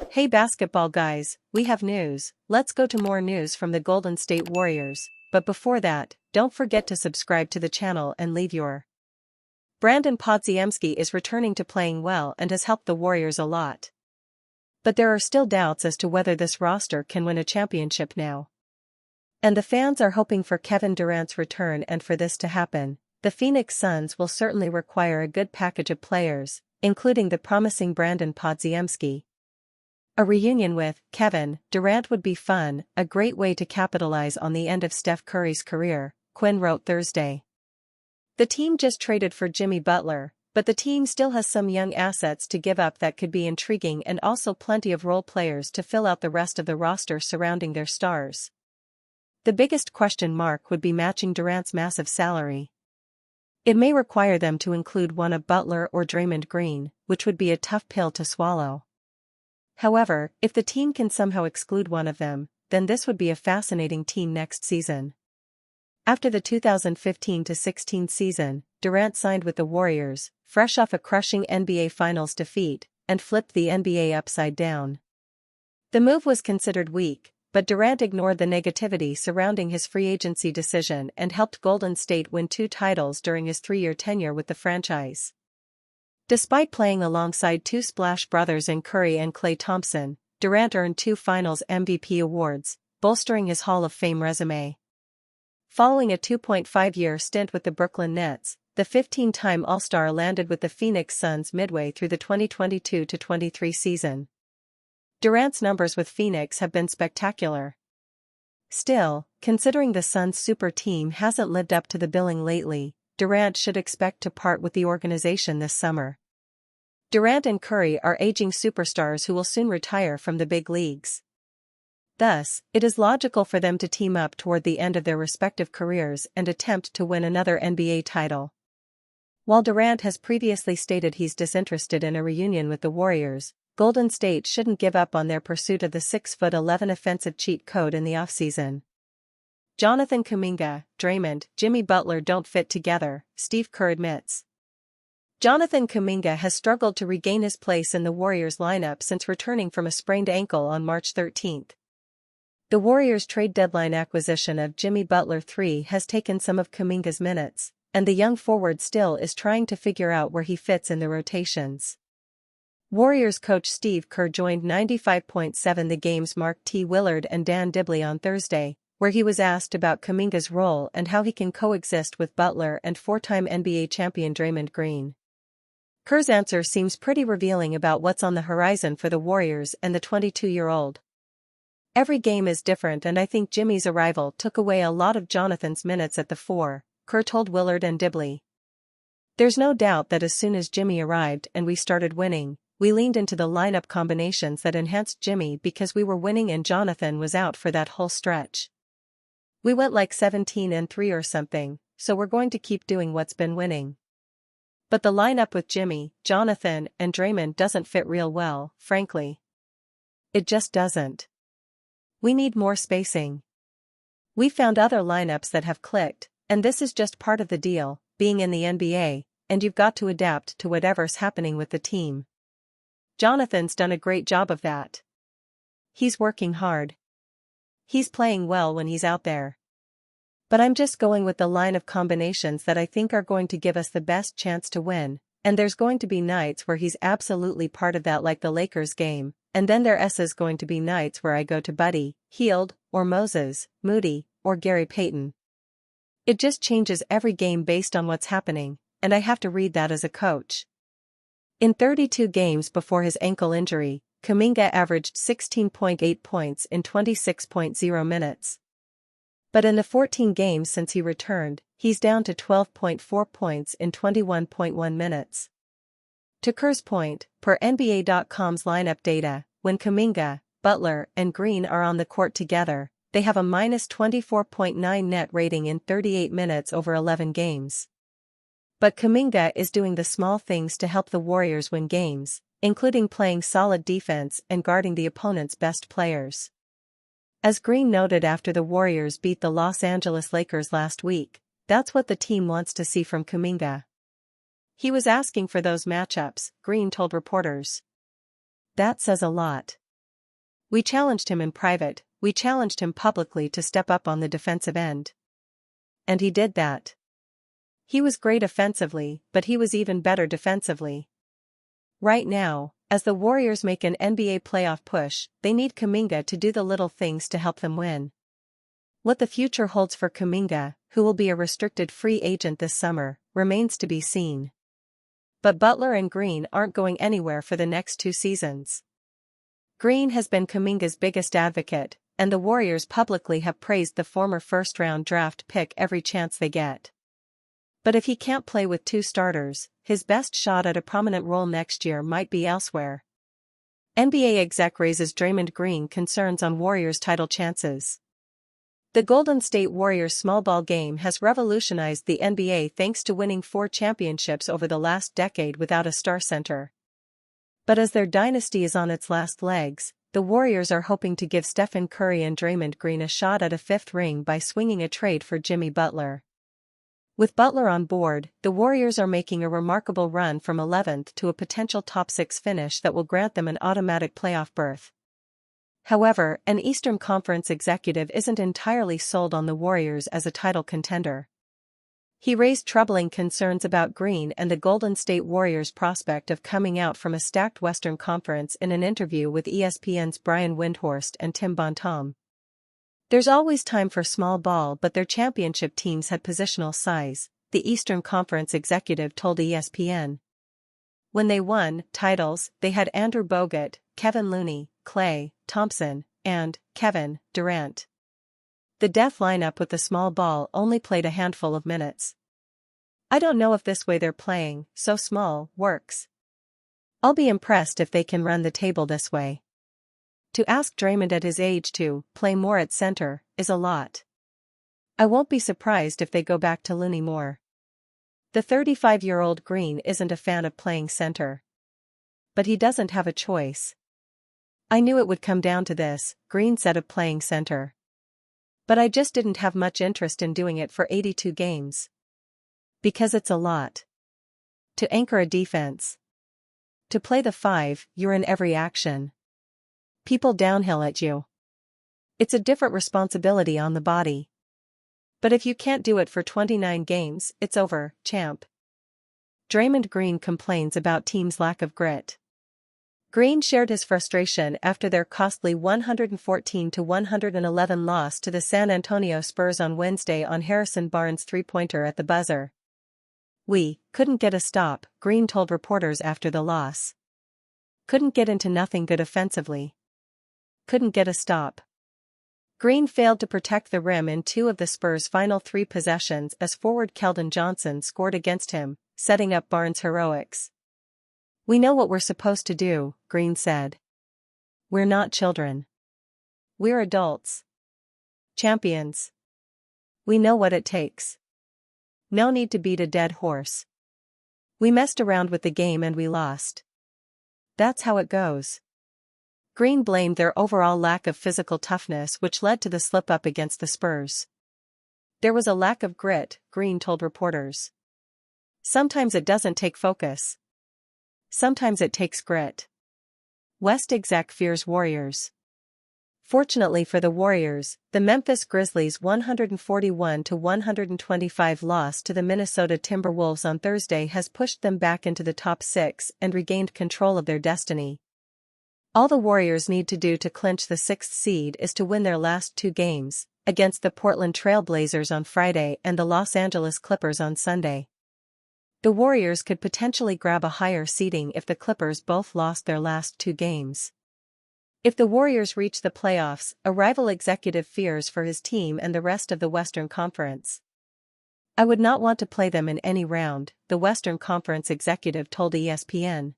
Hey basketball guys, we have news. Let's go to more news from the Golden State Warriors, but before that, don't forget to subscribe to the channel and leave your. Brandon Podziemski is returning to playing well and has helped the Warriors a lot. But there are still doubts as to whether this roster can win a championship now. And the fans are hoping for Kevin Durant's return, and for this to happen, the Phoenix Suns will certainly require a good package of players, including the promising Brandon Podziemski. A reunion with Kevin Durant would be fun, a great way to capitalize on the end of Steph Curry's career, Quinn wrote Thursday. The team just traded for Jimmy Butler, but the team still has some young assets to give up that could be intriguing, and also plenty of role players to fill out the rest of the roster surrounding their stars. The biggest question mark would be matching Durant's massive salary. It may require them to include one of Butler or Draymond Green, which would be a tough pill to swallow. However, if the team can somehow exclude one of them, then this would be a fascinating team next season. After the 2015-16 season, Durant signed with the Warriors, fresh off a crushing NBA Finals defeat, and flipped the NBA upside down. The move was considered weak, but Durant ignored the negativity surrounding his free agency decision and helped Golden State win 2 titles during his 3-year tenure with the franchise. Despite playing alongside 2 Splash brothers in Curry and Klay Thompson, Durant earned 2 Finals MVP awards, bolstering his Hall of Fame resume. Following a 2.5-year stint with the Brooklyn Nets, the 15-time All-Star landed with the Phoenix Suns midway through the 2022-23 season. Durant's numbers with Phoenix have been spectacular. Still, considering the Suns' super team hasn't lived up to the billing lately, Durant should expect to part with the organization this summer. Durant and Curry are aging superstars who will soon retire from the big leagues. Thus, it is logical for them to team up toward the end of their respective careers and attempt to win another NBA title. While Durant has previously stated he's disinterested in a reunion with the Warriors, Golden State shouldn't give up on their pursuit of the 6'11" offensive cheat code in the offseason. Jonathan Kuminga, Draymond, Jimmy Butler don't fit together, Steve Kerr admits. Jonathan Kuminga has struggled to regain his place in the Warriors lineup since returning from a sprained ankle on March 13. The Warriors' trade deadline acquisition of Jimmy Butler III has taken some of Kuminga's minutes, and the young forward still is trying to figure out where he fits in the rotations. Warriors coach Steve Kerr joined 95.7 The Game's Mark T. Willard and Dan Dibley on Thursday, where he was asked about Kuminga's role and how he can coexist with Butler and 4-time NBA champion Draymond Green. Kerr's answer seems pretty revealing about what's on the horizon for the Warriors and the 22-year-old. Every game is different, and I think Jimmy's arrival took away a lot of Jonathan's minutes at the 4, Kerr told Willard and Dibley. There's no doubt that as soon as Jimmy arrived and we started winning, we leaned into the lineup combinations that enhanced Jimmy because we were winning and Jonathan was out for that whole stretch. We went like 17-3 or something, so we're going to keep doing what's been winning. But the lineup with Jimmy, Jonathan, and Draymond doesn't fit real well, frankly. It just doesn't. We need more spacing. We found other lineups that have clicked, and this is just part of the deal, being in the NBA, and you've got to adapt to whatever's happening with the team. Jonathan's done a great job of that. He's working hard. He's playing well when he's out there. But I'm just going with the line of combinations that I think are going to give us the best chance to win, and there's going to be nights where he's absolutely part of that, like the Lakers game, and then there's going to be nights where I go to Buddy, Hield, or Moses, Moody, or Gary Payton. It just changes every game based on what's happening, and I have to read that as a coach. In 32 games before his ankle injury, Kuminga averaged 16.8 points in 26.0 minutes. But in the 14 games since he returned, he's down to 12.4 points in 21.1 minutes. To Kerr's point, per NBA.com's lineup data, when Kuminga, Butler, and Green are on the court together, they have a minus 24.9 net rating in 38 minutes over 11 games. But Kuminga is doing the small things to help the Warriors win games, including playing solid defense and guarding the opponent's best players. As Green noted after the Warriors beat the Los Angeles Lakers last week, that's what the team wants to see from Kuminga. He was asking for those matchups, Green told reporters. That says a lot. We challenged him in private, we challenged him publicly to step up on the defensive end. And he did that. He was great offensively, but he was even better defensively. Right now, as the Warriors make an NBA playoff push, they need Kuminga to do the little things to help them win. What the future holds for Kuminga, who will be a restricted free agent this summer, remains to be seen. But Butler and Green aren't going anywhere for the next 2 seasons. Green has been Kuminga's biggest advocate, and the Warriors publicly have praised the former first-round draft pick every chance they get. But if he can't play with 2 starters, his best shot at a prominent role next year might be elsewhere. NBA exec raises Draymond Green concerns on Warriors' title chances. The Golden State Warriors small ball game has revolutionized the NBA thanks to winning 4 championships over the last decade without a star center. But as their dynasty is on its last legs, the Warriors are hoping to give Stephen Curry and Draymond Green a shot at a 5th ring by swinging a trade for Jimmy Butler. With Butler on board, the Warriors are making a remarkable run from 11th to a potential top 6 finish that will grant them an automatic playoff berth. However, an Eastern Conference executive isn't entirely sold on the Warriors as a title contender. He raised troubling concerns about Green and the Golden State Warriors' prospect of coming out from a stacked Western Conference in an interview with ESPN's Brian Windhorst and Tim Bontemps. There's always time for small ball, but their championship teams had positional size, the Eastern Conference executive told ESPN. When they won titles, they had Andrew Bogut, Kevin Looney, Klay Thompson, and Kevin Durant. The death lineup with the small ball only played a handful of minutes. I don't know if this way they're playing, so small, works. I'll be impressed if they can run the table this way. To ask Draymond at his age to play more at center is a lot. I won't be surprised if they go back to Looney more. The 35-year-old Green isn't a fan of playing center. But he doesn't have a choice. I knew it would come down to this, Green said of playing center. But I just didn't have much interest in doing it for 82 games. Because it's a lot. To anchor a defense. To play the 5, you're in every action. People downhill at you. It's a different responsibility on the body. But if you can't do it for 29 games, it's over, champ. Draymond Green complains about team's lack of grit. Green shared his frustration after their costly 114-111 loss to the San Antonio Spurs on Wednesday on Harrison Barnes' three-pointer at the buzzer. We couldn't get a stop, Green told reporters after the loss. Couldn't get into nothing good offensively. Couldn't get a stop. Green failed to protect the rim in 2 of the Spurs' final 3 possessions as forward Keldon Johnson scored against him, setting up Barnes' heroics. We know what we're supposed to do, Green said. We're not children. We're adults. Champions. We know what it takes. No need to beat a dead horse. We messed around with the game and we lost. That's how it goes. Green blamed their overall lack of physical toughness, which led to the slip-up against the Spurs. There was a lack of grit, Green told reporters. Sometimes it doesn't take focus. Sometimes it takes grit. West exec fears Warriors. Fortunately for the Warriors, the Memphis Grizzlies' 141-125 loss to the Minnesota Timberwolves on Thursday has pushed them back into the top 6 and regained control of their destiny. All the Warriors need to do to clinch the 6th seed is to win their last 2 games, against the Portland Trail Blazers on Friday and the Los Angeles Clippers on Sunday. The Warriors could potentially grab a higher seeding if the Clippers both lost their last 2 games. If the Warriors reach the playoffs, a rival executive fears for his team and the rest of the Western Conference. I would not want to play them in any round, the Western Conference executive told ESPN.